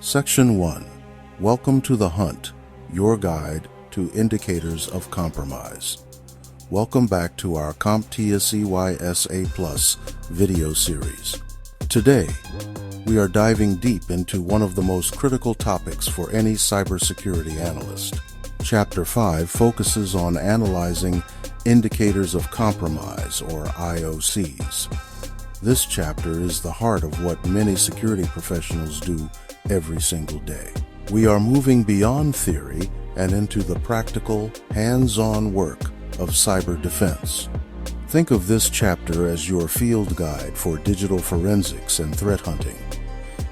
Section 1. Welcome to the Hunt, your guide to indicators of compromise. Welcome back to our CompTIA CYSA Plus video series. Today, we are diving deep into one of the most critical topics for any cybersecurity analyst. Chapter 5 focuses on analyzing indicators of compromise, or IOCs. This chapter is the heart of what many security professionals do every single day. We are moving beyond theory and into the practical, hands-on work of cyber defense. Think of this chapter as your field guide for digital forensics and threat hunting.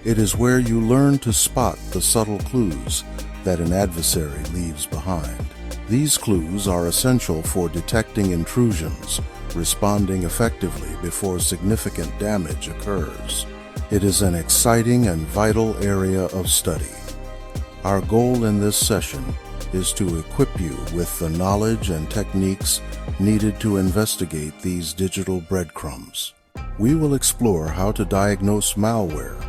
It is where you learn to spot the subtle clues that an adversary leaves behind. These clues are essential for detecting intrusions, responding effectively before significant damage occurs. It is an exciting and vital area of study. Our goal in this session is to equip you with the knowledge and techniques needed to investigate these digital breadcrumbs. We will explore how to diagnose malware,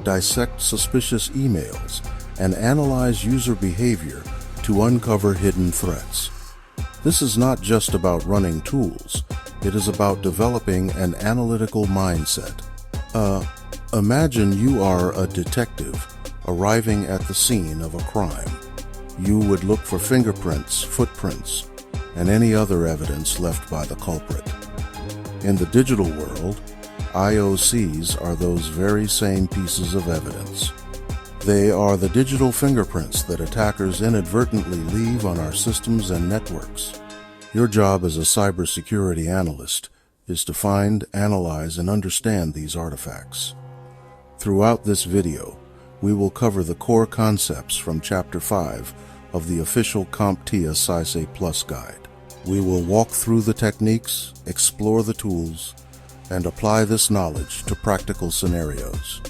dissect suspicious emails, and analyze user behavior to uncover hidden threats. This is not just about running tools, it is about developing an analytical mindset. Imagine you are a detective arriving at the scene of a crime. You would look for fingerprints, footprints, and any other evidence left by the culprit. In the digital world, IOCs are those very same pieces of evidence. They are the digital fingerprints that attackers inadvertently leave on our systems and networks. Your job as a cybersecurity analyst is to find, analyze, and understand these artifacts. Throughout this video, we will cover the core concepts from Chapter 5 of the official CompTIA CySA Plus guide. We will walk through the techniques, explore the tools, and apply this knowledge to practical scenarios.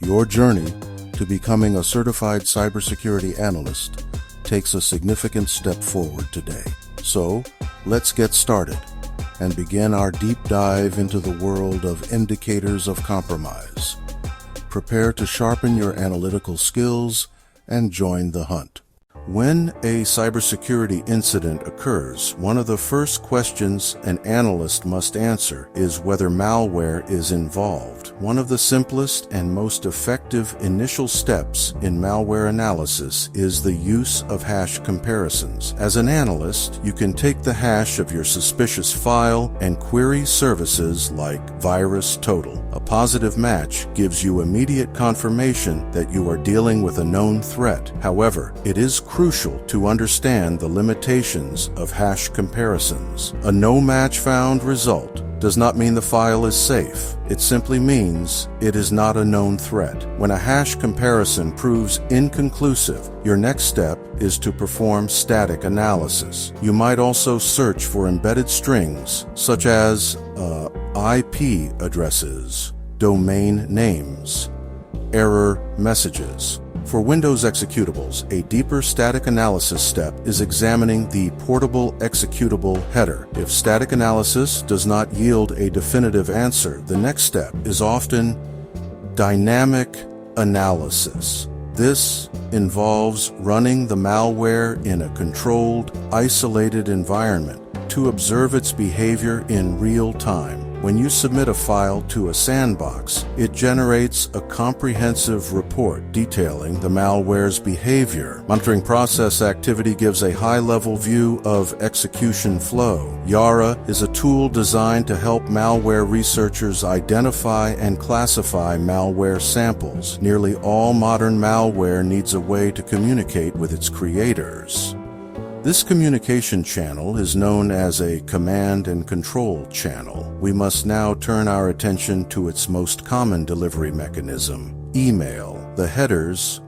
Your journey to becoming a certified cybersecurity analyst takes a significant step forward today. So, let's get started and begin our deep dive into the world of indicators of compromise. Prepare to sharpen your analytical skills and join the hunt. When a cybersecurity incident occurs, one of the first questions an analyst must answer is whether malware is involved. One of the simplest and most effective initial steps in malware analysis is the use of hash comparisons. As an analyst, you can take the hash of your suspicious file and query services like VirusTotal. A positive match gives you immediate confirmation that you are dealing with a known threat. However, it is crucial to understand the limitations of hash comparisons. A no match found result does not mean the file is safe. It simply means it is not a known threat. When a hash comparison proves inconclusive, your next step is to perform static analysis. You might also search for embedded strings such as IP addresses, domain names, error messages. For Windows executables, a deeper static analysis step is examining the portable executable header. If static analysis does not yield a definitive answer, the next step is often dynamic analysis. This involves running the malware in a controlled, isolated environment to observe its behavior in real time. When you submit a file to a sandbox, it generates a comprehensive report detailing the malware's behavior. Monitoring process activity gives a high-level view of execution flow. Yara is a tool designed to help malware researchers identify and classify malware samples. Nearly all modern malware needs a way to communicate with its creators. This communication channel is known as a command and control channel. We must now turn our attention to its most common delivery mechanism, email. The headers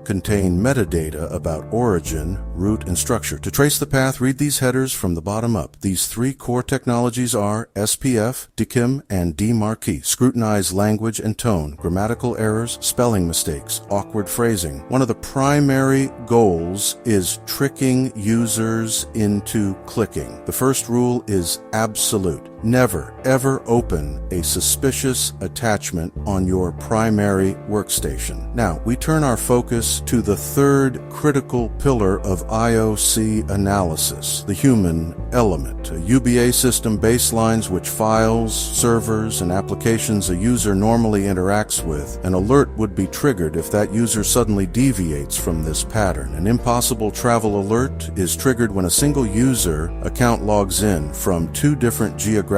contain metadata about origin, root, and structure. To trace the path, read these headers from the bottom up. These three core technologies are SPF, DKIM, and DMARQUEE. Scrutinize language and tone, grammatical errors, spelling mistakes, awkward phrasing. One of the primary goals is tricking users into clicking. The first rule is absolute. Never, ever open a suspicious attachment on your primary workstation. Now, we turn our focus to the third critical pillar of IOC analysis, the human element. A UBA system baselines which files, servers, and applications a user normally interacts with. An alert would be triggered if that user suddenly deviates from this pattern. An impossible travel alert is triggered when a single user account logs in from two different geographic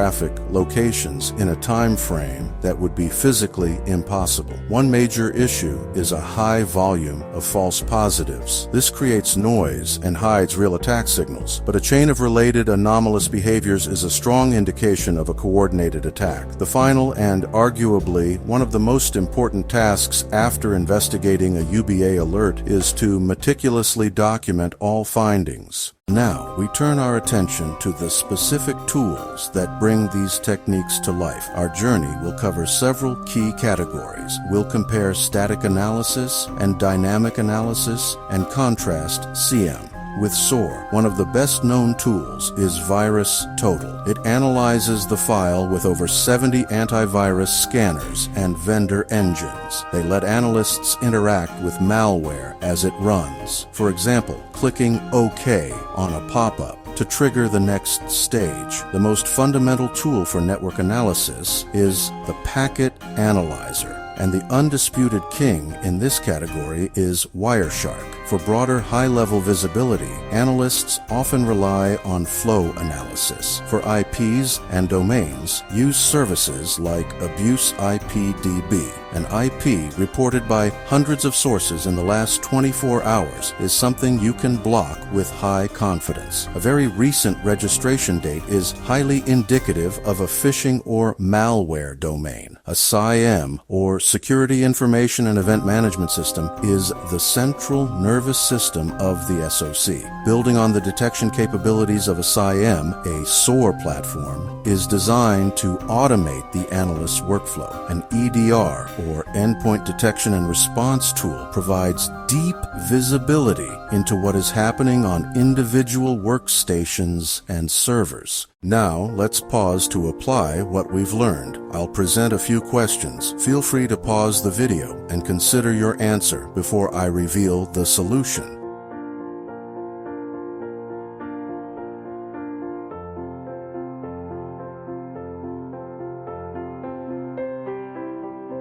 locations in a time frame that would be physically impossible. One major issue is a high volume of false positives. This creates noise and hides real attack signals, but a chain of related anomalous behaviors is a strong indication of a coordinated attack. The final and arguably one of the most important tasks after investigating a UBA alert is to meticulously document all findings. Now, we turn our attention to the specific tools that bring these techniques to life. Our journey will cover several key categories. We'll compare static analysis and dynamic analysis and contrast CM with SOAR. One of the best-known tools is VirusTotal. It analyzes the file with over 70 antivirus scanners and vendor engines. They let analysts interact with malware as it runs. For example, clicking OK on a pop-up to trigger the next stage. The most fundamental tool for network analysis is the packet analyzer, and the undisputed king in this category is Wireshark. For broader high-level visibility, analysts often rely on flow analysis. For IPs and domains, use services like Abuse IPDB. An IP reported by hundreds of sources in the last 24 hours is something you can block with high confidence. A very recent registration date is highly indicative of a phishing or malware domain. A SIEM, or Security Information and Event Management System, is the central nervous system of the SOC. Building on the detection capabilities of a SIEM, a SOAR platform is designed to automate the analyst's workflow. An EDR, or Endpoint Detection and Response tool, provides deep visibility into what is happening on individual workstations and servers. Now, let's pause to apply what we've learned. I'll present a few questions. Feel free to pause the video and consider your answer before I reveal the solution.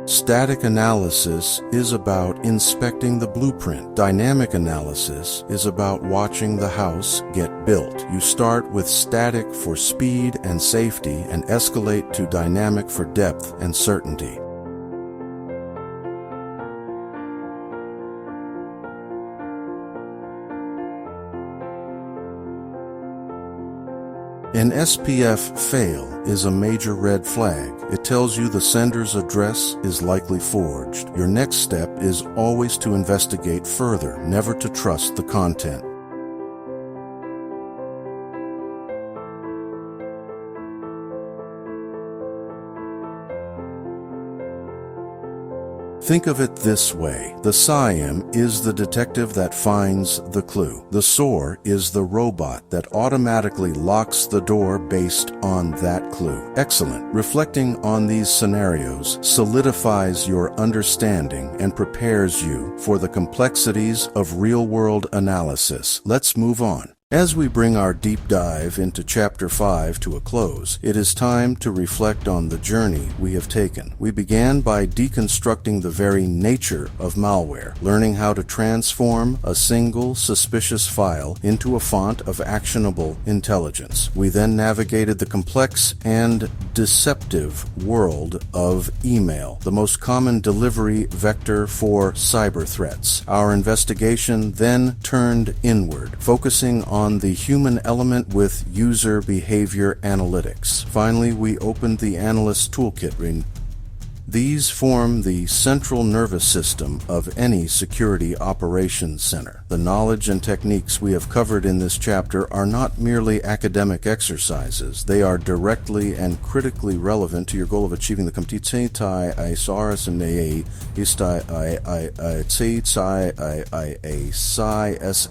Static analysis is about inspecting the blueprint. Dynamic analysis is about watching the house get built. You start with static for speed and safety and escalate to dynamic for depth and certainty. An SPF fail is a major red flag. It tells you the sender's address is likely forged. Your next step is always to investigate further, never to trust the content. Think of it this way. The SIEM is the detective that finds the clue. The SOAR is the robot that automatically locks the door based on that clue. Excellent. Reflecting on these scenarios solidifies your understanding and prepares you for the complexities of real-world analysis. Let's move on. As we bring our deep dive into Chapter 5 to a close, it is time to reflect on the journey we have taken. We began by deconstructing the very nature of malware, learning how to transform a single suspicious file into a font of actionable intelligence. We then navigated the complex and deceptive world of email, the most common delivery vector for cyber threats. Our investigation then turned inward, focusing on the human element with user behavior analytics. Finally, we opened the Analyst Toolkit These form the central nervous system of any security operations center. The knowledge and techniques we have covered in this chapter are not merely academic exercises. They are directly and critically relevant to your goal of achieving the competentie IOCS and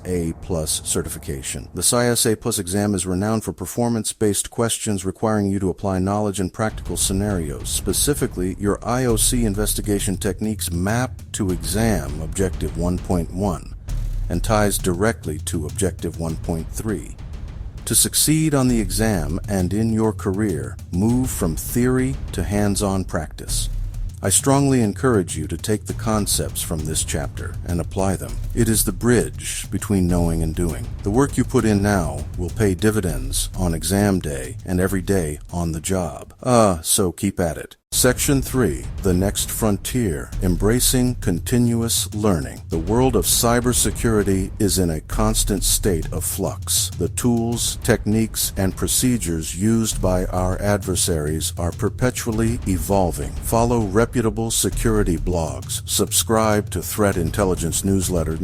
IOCS Plus certification. The IOCS Plus exam is renowned for performance-based questions requiring you to apply knowledge in practical scenarios. Specifically, your IOC investigation techniques map to exam Objective 1.1 and ties directly to Objective 1.3. To succeed on the exam and in your career, move from theory to hands-on practice. I strongly encourage you to take the concepts from this chapter and apply them. It is the bridge between knowing and doing. The work you put in now will pay dividends on exam day and every day on the job. So keep at it. Section 3, The Next Frontier, Embracing Continuous Learning. The world of cybersecurity is in a constant state of flux. The tools, techniques, and procedures used by our adversaries are perpetually evolving. Follow reputable security blogs, subscribe to threat intelligence newsletter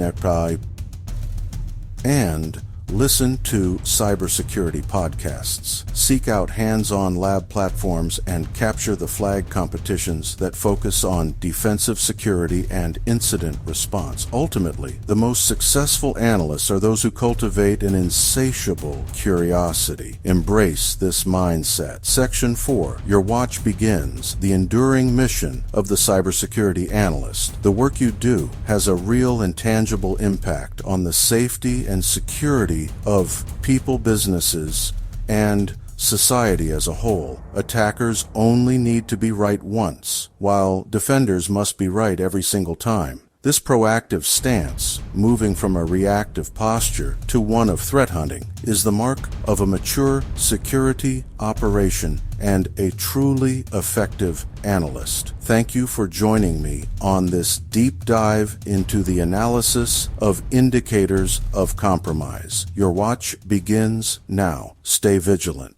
and listen to cybersecurity podcasts. Seek out hands-on lab platforms and capture the flag competitions that focus on defensive security and incident response. Ultimately, the most successful analysts are those who cultivate an insatiable curiosity. Embrace this mindset. Section 4. Your watch begins. The enduring mission of the cybersecurity analyst. The work you do has a real and tangible impact on the safety and security of people, businesses, and society as a whole. Attackers only need to be right once, while defenders must be right every single time. This proactive stance, moving from a reactive posture to one of threat hunting, is the mark of a mature security operation and a truly effective analyst. Thank you for joining me on this deep dive into the analysis of indicators of compromise. Your watch begins now. Stay vigilant.